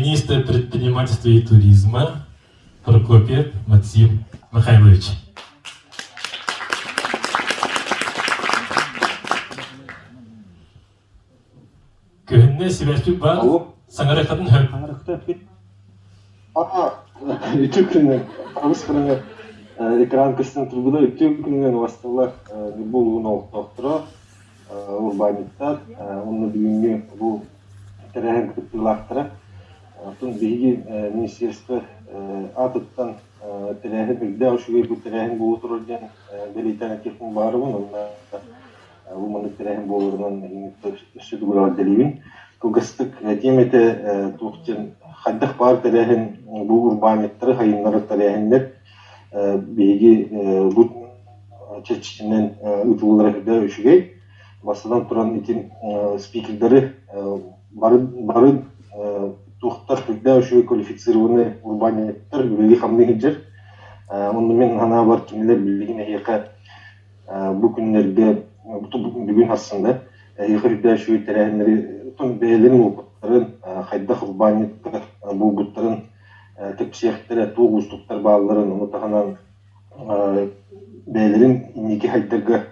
Министр предпринимательства и туризма Прокопьев Максим Михайлович. Көнне себәшпек бар, саңарақатын хөп. Саңарақта бит. Үтү күннен, алыс күннен экран кыстын турбуда үтү күннен басталар бул уналыктыра урбаниттар, оны бүгүнкү бул терәһен кытылактыра. Тун биги министерство атыттан терәһен бирде ошуга бу терәһен болу турган белитен техник барыбын, онда бу мында терәһен болурунан сүдүгүлөр делибин. Кугастык темете тухтен хаддах бар терәһен бу урбаниттар хайыннары терәһеннер биги бу чечтинен утуллар да ошуга басадан туран итин спикерлери бары тухтар да ошуга квалифицированный урбаниттар биги хамны хиджер. Онда мен ана бар кинелер билгене яка бу күннәргә бүгүн хасында яка шу терәһеннәре тун бәйләрен укыттырын хайдах урбаниттар бу буттарын тепсияхтәре тугыз туктар балларын онда бәйләрен инеке хайдырга